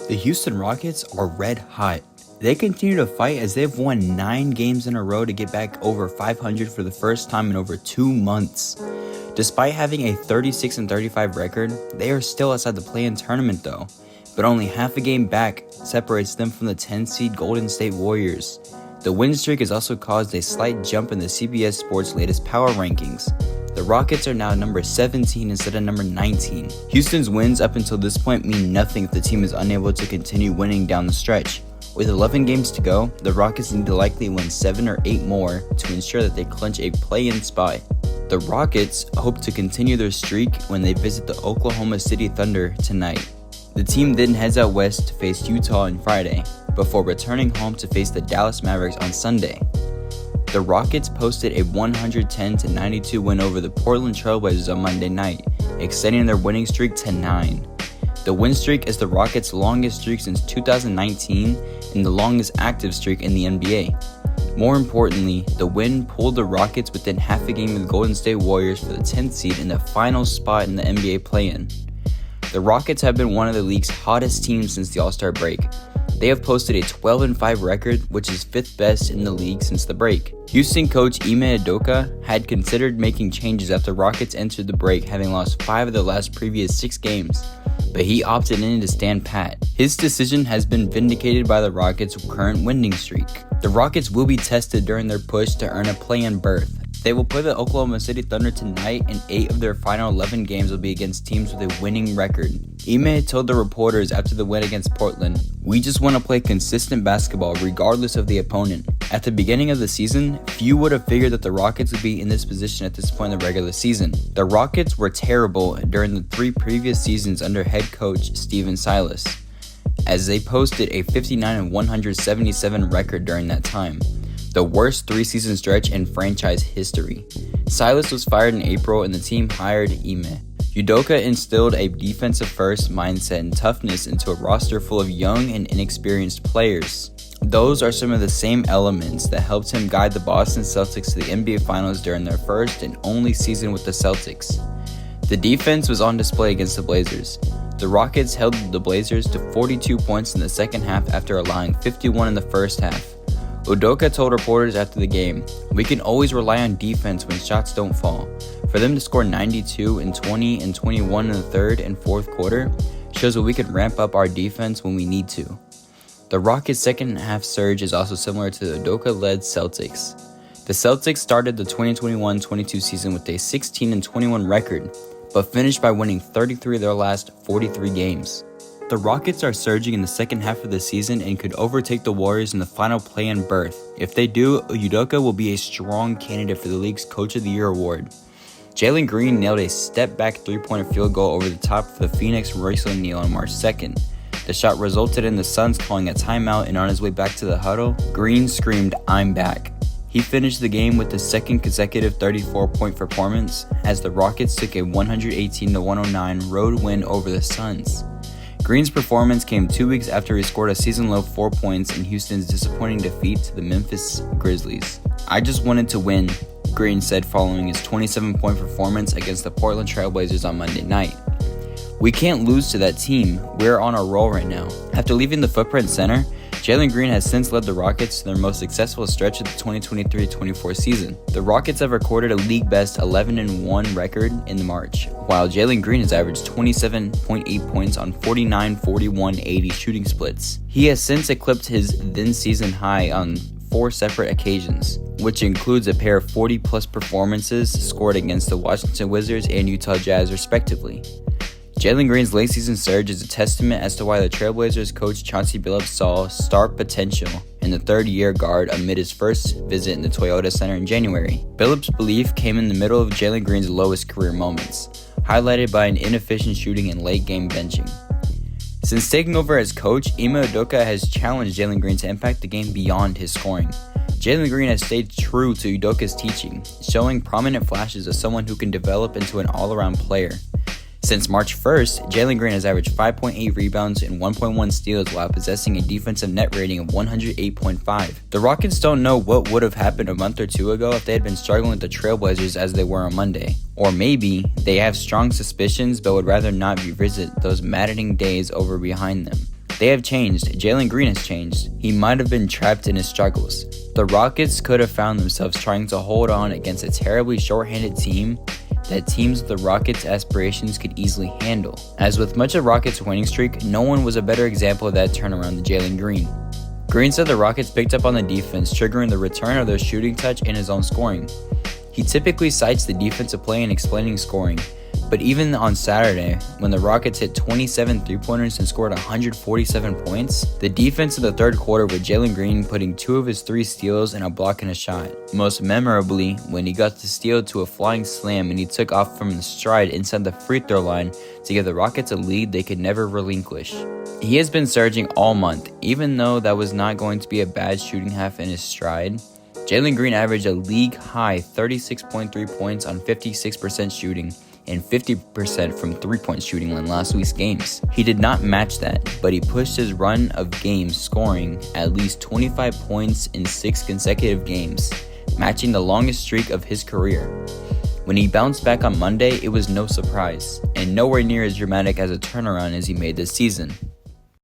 The Houston Rockets are red hot. They continue to fight as they've won 9 games in a row to get back over 500 for the first time in over 2 months. Despite having a 36-35 record, they are still outside the play-in tournament though, but only half a game back separates them from the 10-seed Golden State Warriors. The win streak has also caused a slight jump in the CBS Sports latest power rankings. The Rockets are now number 17 instead of number 19. Houston's wins up until this point mean nothing if the team is unable to continue winning down the stretch. With 11 games to go, the Rockets need to likely win 7 or 8 more to ensure that they clinch a play-in spot. The Rockets hope to continue their streak when they visit the Oklahoma City Thunder tonight. The team then heads out west to face Utah on Friday, before returning home to face the Dallas Mavericks on Sunday. The Rockets posted a 110-92 win over the Portland Trail Blazers on Monday night, extending their winning streak to 9. The win streak is the Rockets' longest streak since 2019 and the longest active streak in the NBA. More importantly, the win pulled the Rockets within half a game of the Golden State Warriors for the 10th seed in the final spot in the NBA play-in. The Rockets have been one of the league's hottest teams since the All-Star break. They have posted a 12-5 record, which is 5th best in the league since the break. Houston coach Ime Udoka had considered making changes after Rockets entered the break, having lost 5 of the last previous 6 games, but he opted in to stand pat. His decision has been vindicated by the Rockets' current winning streak. The Rockets will be tested during their push to earn a play-in berth. They will play the Oklahoma City Thunder tonight, and 8 of their final 11 games will be against teams with a winning record. Ime told the reporters after the win against Portland, "We just want to play consistent basketball regardless of the opponent." At the beginning of the season, few would have figured that the Rockets would be in this position at this point in the regular season. The Rockets were terrible during the 3 previous seasons under head coach Stephen Silas, as they posted a 59-177 record during that time, the worst 3-season stretch in franchise history. Silas was fired in April and the team hired Ime. Udoka instilled a defensive-first mindset and toughness into a roster full of young and inexperienced players. Those are some of the same elements that helped him guide the Boston Celtics to the NBA Finals during their first and only season with the Celtics. The defense was on display against the Blazers. The Rockets held the Blazers to 42 points in the second half after allowing 51 in the first half. Udoka told reporters after the game, "We can always rely on defense when shots don't fall. For them to score 92 and 20 and 21 in the third and fourth quarter shows that we can ramp up our defense when we need to." The Rockets' second half surge is also similar to the Udoka-led Celtics. The Celtics started the 2021-22 season with a 16-21 record, but finished by winning 33 of their last 43 games. The Rockets are surging in the second half of the season and could overtake the Warriors in the final play-in berth. If they do, Udoka will be a strong candidate for the league's Coach of the Year award. Jalen Green nailed a step-back 3-pointer field goal over the top for the Phoenix Royce O'Neal on March 2nd. The shot resulted in the Suns calling a timeout, and on his way back to the huddle, Green screamed, "I'm back." He finished the game with his second consecutive 34-point performance as the Rockets took a 118-109 road win over the Suns. Green's performance came 2 weeks after he scored a season-low 4 points in Houston's disappointing defeat to the Memphis Grizzlies. "I just wanted to win," Green said following his 27-point performance against the Portland Trail Blazers on Monday night. "We can't lose to that team. We're on a roll right now." After leaving the Footprint Center, Jalen Green has since led the Rockets to their most successful stretch of the 2023-24 season. The Rockets have recorded a league-best 11-1 record in March, while Jalen Green has averaged 27.8 points on 49-41-80 shooting splits. He has since eclipsed his then-season high on 4 separate occasions, which includes a pair of 40-plus performances scored against the Washington Wizards and Utah Jazz respectively. Jalen Green's late-season surge is a testament as to why the Trailblazers coach Chauncey Billups saw star potential in the third-year guard amid his first visit in the Toyota Center in January. Billups' belief came in the middle of Jalen Green's lowest career moments, highlighted by an inefficient shooting and late-game benching. Since taking over as coach, Ime Udoka has challenged Jalen Green to impact the game beyond his scoring. Jalen Green has stayed true to Udoka's teaching, showing prominent flashes of someone who can develop into an all-around player. Since March 1st, Jalen Green has averaged 5.8 rebounds and 1.1 steals while possessing a defensive net rating of 108.5. The Rockets don't know what would have happened a month or two ago if they had been struggling with the Trailblazers as they were on Monday. Or maybe they have strong suspicions but would rather not revisit those maddening days over behind them. They have changed. Jalen Green has changed. He might have been trapped in his struggles. The Rockets could have found themselves trying to hold on against a terribly short-handed team that teams with the Rockets' aspirations could easily handle. As with much of Rockets' winning streak, no one was a better example of that turnaround than Jalen Green. Green said the Rockets picked up on the defense, triggering the return of their shooting touch and his own scoring. He typically cites the defensive play in explaining scoring, but even on Saturday, when the Rockets hit 27 3-pointers and scored 147 points, the defense in the third quarter with Jalen Green putting 2 of his 3 steals and a block and a shot. Most memorably, when he got the steal to a flying slam and he took off from the stride inside the free throw line to give the Rockets a lead they could never relinquish. He has been surging all month, even though that was not going to be a bad shooting half in his stride. Jalen Green averaged a league-high 36.3 points on 56% shooting and 50% from 3-point shooting in last week's games. He did not match that, but he pushed his run of games scoring at least 25 points in 6 consecutive games, matching the longest streak of his career. When he bounced back on Monday, it was no surprise, and nowhere near as dramatic as a turnaround as he made this season.